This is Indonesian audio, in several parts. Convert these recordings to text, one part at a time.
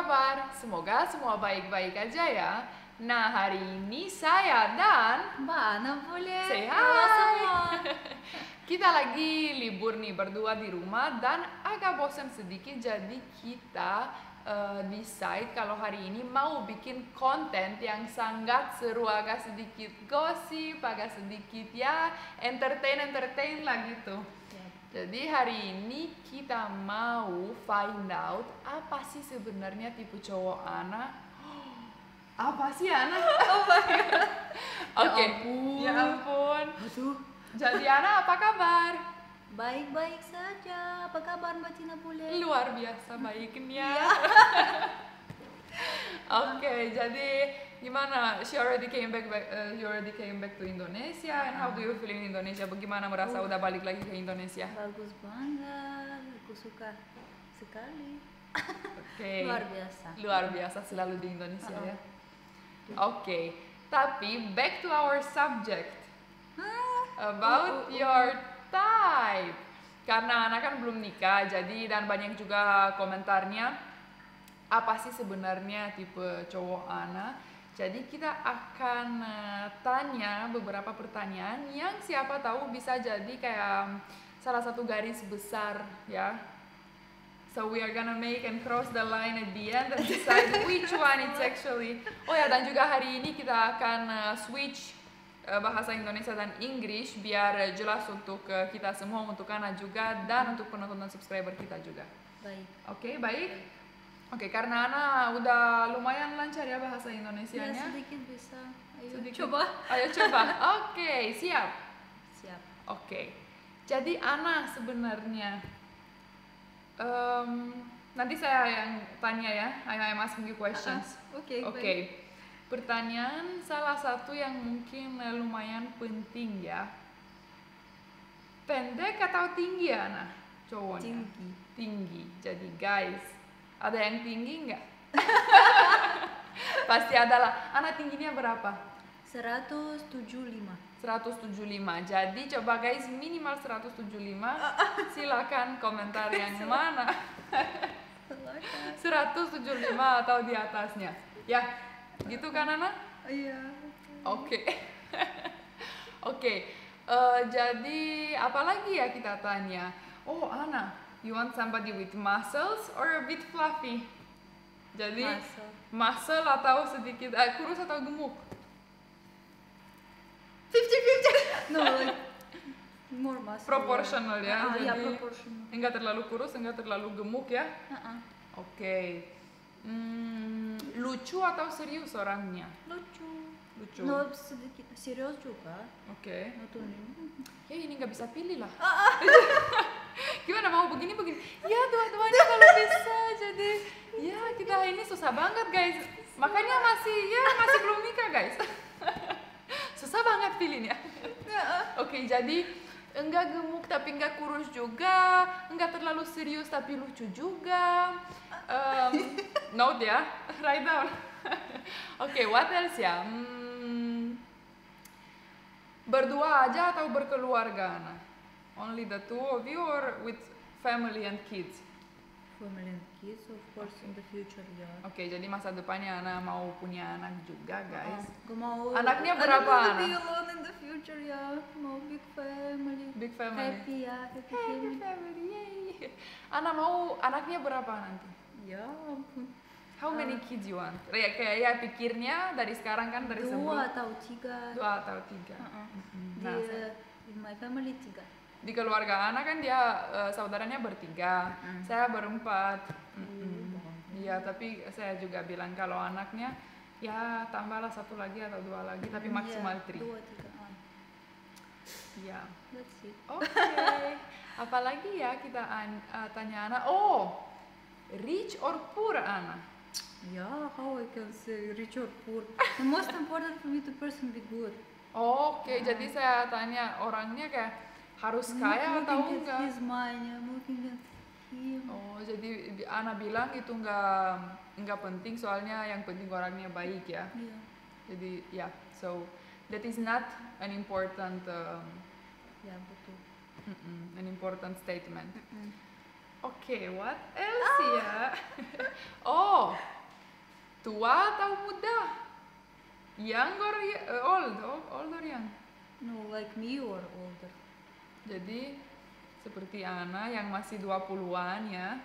kabar? Semoga semua baik-baik aja ya. Nah, hari ini saya dan Mbak Ana boleh. say Halo hi. semua. Kita lagi libur nih berdua di rumah dan agak bosan sedikit, jadi kita decide kalau hari ini mau bikin konten yang sangat seru, agak sedikit gosip, agak sedikit ya entertain lah gitu. Jadi hari ini kita mau find out apa sih sebenarnya tipe cowok Ana. Apa sih Ana? Oh my god. Oke. Ya ampun. Aduh. Jadi Ana apa kabar? Baik-baik saja. Apa kabar Mbak Tina boleh? Luar biasa baiknya. Oke, jadi gimana? You already came back to Indonesia. And how do you feel in Indonesia? Bagaimana merasa udah balik lagi ke Indonesia? Bagus banget. Aku suka sekali. Oke. Luar biasa. Luar biasa selalu di Indonesia ya. Oke, tapi back to our subject about your type. Karena anak kan belum nikah, jadi dan banyak juga komentarnya apa sih sebenarnya tipe cowok Ana. Jadi kita akan tanya beberapa pertanyaan yang siapa tahu bisa jadi kayak salah satu garis besar ya. So we are gonna make and cross the line at the end and decide which one it's actually. Oh ya, dan juga hari ini kita akan switch bahasa Indonesia dan English biar jelas untuk kita semua, untuk Ana juga dan untuk penonton dan subscriber kita juga. Baik. Oke, baik. Oke, karena Ana udah lumayan lancar ya bahasa Indonesianya. Ya sedikit bisa. Ayo Sedikit. coba. Ayo coba. Oke, siap. Siap. Oke. Jadi Ana sebenarnya nanti saya yang tanya ya. I'm asking you questions. Oke. Oke. Pertanyaan salah satu yang mungkin lumayan penting ya. Pendek atau tinggi ya, Ana? Cowoknya? Tinggi. Tinggi. Jadi guys, ada yang tinggi nggak? Pasti ada lah. Ana tingginya berapa? 175. 175. Jadi coba guys, minimal 175. Silakan komentar yang mana. 175 atau di atasnya. Ya, gitu kan Ana? Iya. Oke. Oke. Jadi apalagi ya kita tanya? Oh Ana, you want somebody with muscles or a bit fluffy? Jadi muscle atau sedikit kurus atau gemuk? 50-50. No, like more muscle. Proportional ya. Jadi proportional. Enggak terlalu kurus, enggak terlalu gemuk ya. Oke. Lucu atau serius orangnya? Lucu. Lucu. No, sedikit serius juga. Oke. Ya ini nggak bisa pilih lah. Gimana mau begini? Ya dua-duanya kalau bisa. Jadi ya kita ini susah banget guys. Makanya masih belum nikah guys. Susah banget pilihnya. Oke, jadi enggak gemuk tapi enggak kurus juga, enggak terlalu serius tapi lucu juga. Note ya, write down. Oke, what else ya? Berdua aja atau berkeluarga, Ana? Only the two of you or with family and kids? Family and kids, of course, in the future, ya. Oke, jadi masa depannya Ana mau punya anak juga, guys. Gue mau. Anaknya berapa, Ana? Be alone in the future, ya. Mau big family. Big family. Happy ya, happy family. Yay. Ana mau anaknya berapa nanti? Ya ampun. How many kids you want? Kayak ya pikirnya dari sekarang kan dari sebelum. 2 atau 3. 2 atau 3. Nah, in my family 3. Di keluarga Ana kan dia saudaranya bertiga, saya berempat. Iya, tapi saya juga bilang kalau anaknya ya tambahlah 1 lagi atau 2 lagi, tapi maksimal 3. 2, 3. Iya. That's it. Oke. Apalagi ya kita tanya Ana. Oh, rich or poor Ana? Yeah, how I can say rich or poor. The most important for me the person be good. Oke, jadi saya tanya orangnya kayak harus kaya atau enggak? His mind, I'm looking at him. Oh, jadi Ana bilang itu enggak penting, soalnya yang penting orangnya baik ya. Yeah. Jadi ya, so that is not an important Ya betul. An important statement. Oke, what else ya? Oh, Tua atau muda? Young or old? Old or young? No, like me or older. Jadi seperti Ana yang masih 20-an ya,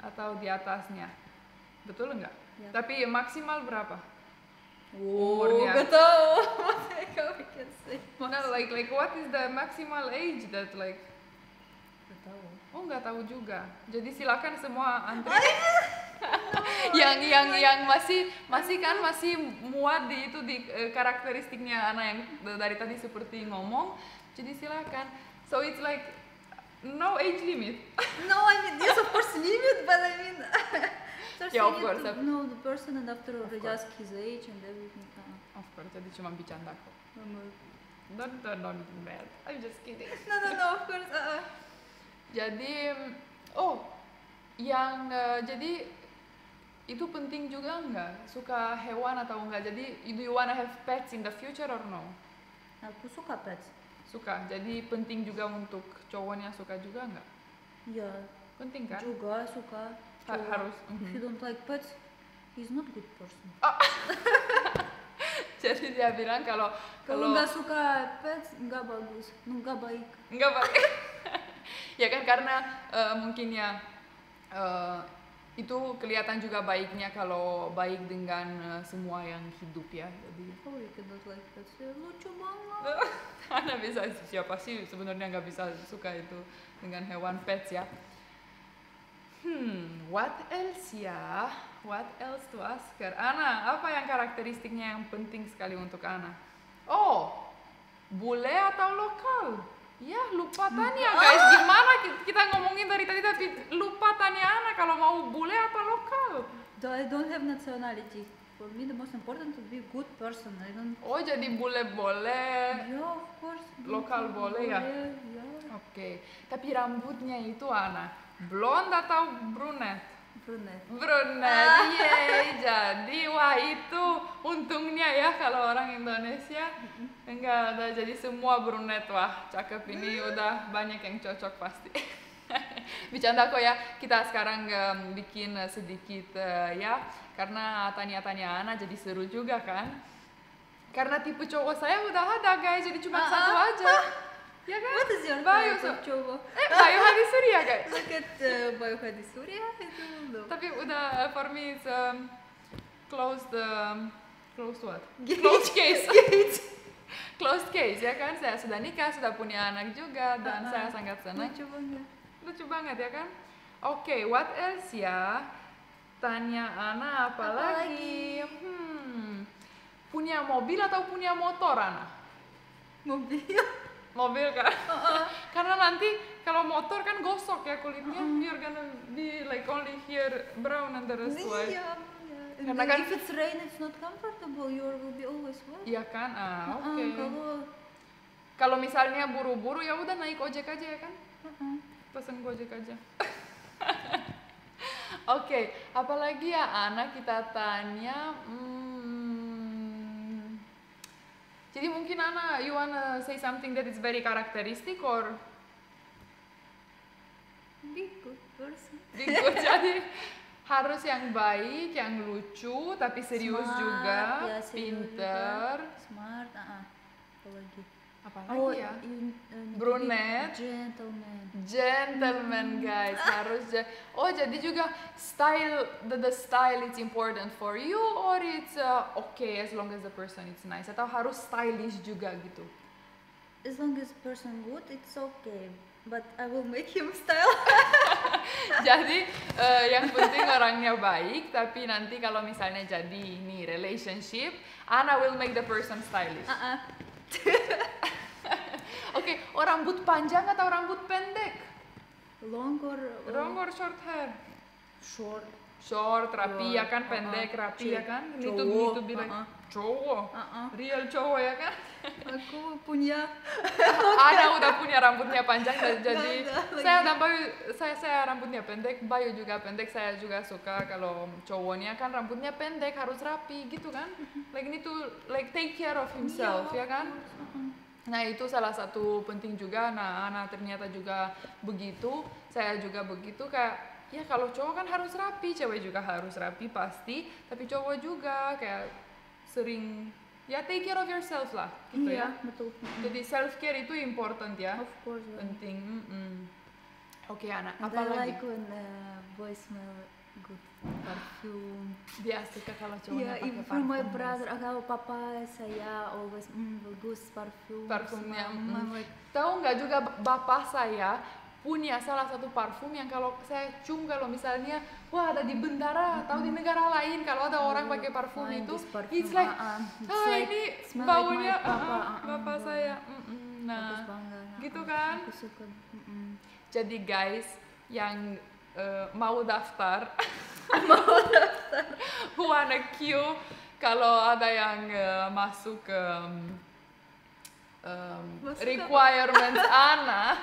atau di atasnya. Betul nggak? Ya. Tapi maksimal berapa? Oh, gak tau. How we can say. No, like what is the maximal age that like? Gak tau. Oh, nggak tahu juga. Jadi silakan semua antri. yang masih muat di itu di karakteristiknya Ana yang dari tadi seperti ngomong. Jadi silakan. So it's like no age limit. No, I mean yes, of course limit, but I mean. First Yeah, you of need course. to know the person, and after Of they course. ask his age and everything. Of course, jadi cuma bercanda kok. No, Don't do that. I'm just kidding. no, of course. Jadi, jadi itu penting juga nggak? Suka hewan atau enggak? Jadi, do you wanna have pets in the future or no? Aku suka pets. Suka. Jadi penting juga untuk cowoknya suka juga nggak? Ya, Penting kan? juga suka. Harus. If you don't like pets, he's not good person. Jadi dia bilang kalau nggak suka pets, nggak bagus, nggak baik. nggak baik. Ya kan karena mungkin ya itu kelihatan juga baiknya kalau baik dengan semua yang hidup ya. Jadi Oh, you cannot like pets. Ya, lucu banget. Ana bisa, siapa sih sebenarnya nggak bisa suka itu dengan hewan pets ya. What else ya? What else to ask her? Ana, apa yang karakteristiknya yang penting sekali untuk Ana? Oh, bule atau lokal? Ya, lupa tanya guys, gimana kita ngomongin dari tadi tapi lupa tanya Ana kalau mau bule atau lokal? I don't have nationality. For me, the most important to be good person. I don't. Oh, jadi bule boleh. Yeah, of course. Lokal boleh ya? Yeah. Oke, tapi rambutnya itu Ana, blonde atau brunette? Brunette. Yeay. Jadi wah itu untungnya ya kalau orang Indonesia enggak ada, jadi semua brunette. Wah cakep ini, udah banyak yang cocok pasti. Bercanda kok ya, kita sekarang bikin sedikit ya, karena tanya-tanya Ana jadi seru juga kan, karena tipe cowok saya udah ada guys, jadi cuma satu aja. Ya kan? What is your Bayu type of cowok? Bayu Hadi Surya guys. Look at Bayu Hadi Surya. Itu belum. Tapi udah for me it's closed what? Gate. Closed case. Closed case ya kan, saya sudah nikah, sudah punya anak juga dan saya sangat senang. Lucu banget ya kan? Oke, what else ya? Tanya Ana apa lagi? Punya mobil atau punya motor Ana? Mobil kan? Karena nanti kalau motor kan gosok ya kulitnya, you're gonna be like only here brown and the rest white. Karena kan if it's rain it's not comfortable, you will be always wet. Iya kan? Oke. Kalau Kalau misalnya buru-buru ya udah naik ojek aja ya kan? Pesen Gojek aja. Oke, apalagi ya Ana kita tanya. Jadi mungkin Ana, you wanna say something that is very characteristic or be good person. be good? Jadi harus yang baik, yang lucu, tapi serius Smart, juga, ya, serius pinter. juga. Smart, Apalagi? Apalagi ya? Brunette. Gentleman guys, harus jadi juga style, the style it's important for you or it's okay as long as the person is nice, atau harus stylish juga gitu? As long as person good, it's okay. But I will make him style. Jadi yang penting orangnya baik, tapi nanti kalau misalnya jadi ini relationship, Ana will make the person stylish. Oke, rambut panjang atau rambut pendek? Long or short hair? Short, rapi ya kan, pendek, rapi ya kan? Itu bilang cowok, real cowok ya kan? Aku punya. Ana udah punya rambutnya panjang, jadi saya rambutnya pendek, Bayu juga pendek, saya juga suka kalau cowoknya kan rambutnya pendek, harus rapi gitu kan? Like need to like take care of himself ya kan? Nah itu salah satu penting juga. Nah Ana ternyata juga begitu, saya juga begitu, kayak ya kalau cowok kan harus rapi, cewek juga harus rapi pasti, tapi cowok juga kayak sering ya take care of yourself lah gitu ya. Betul. Jadi self care itu important ya. Of course. Penting. Oke, Ana, And apa I lagi? like when boys smell good perfume. Dia suka kalau cowoknya Yeah, pakai even parfum. from my brother atau papa saya always bagus parfum. Parfumnya. I'm like, Tahu nggak juga bapak saya punya salah satu parfum yang kalau saya cium kalau misalnya wah ada di bendara atau di negara lain kalau ada orang pakai parfum find itu, this perfume, it's like it's like ini smell baunya like my papa, bapak bau. saya. bagus Nah, banget. gitu kan? Aku suka. jadi guys yang mau daftar who wanna queue kalau ada yang masuk ke requirements Ana.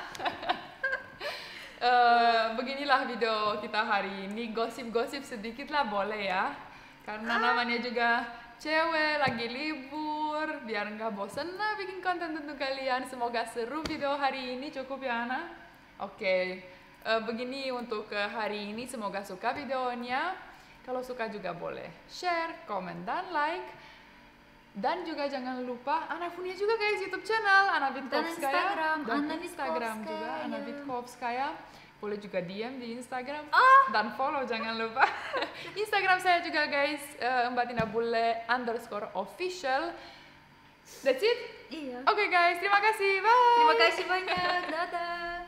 Beginilah video kita hari ini, gosip-gosip sedikit lah boleh ya, karena namanya juga cewek lagi libur, biar nggak bosen lah bikin konten untuk kalian. Semoga seru video hari ini, cukup ya Ana? Oke, begini untuk hari ini, semoga suka videonya. Kalau suka juga boleh share, komen, dan like. Dan juga jangan lupa Ana punya juga guys YouTube channel Ana Vitkovskaya dan Instagram juga Ana Vitkovskaya. Boleh juga DM di Instagram dan follow jangan lupa. Instagram saya juga guys Mbak Tina Bule _official. That's it. Iya. Oke guys, terima kasih. Bye. Terima kasih banyak. Dadah.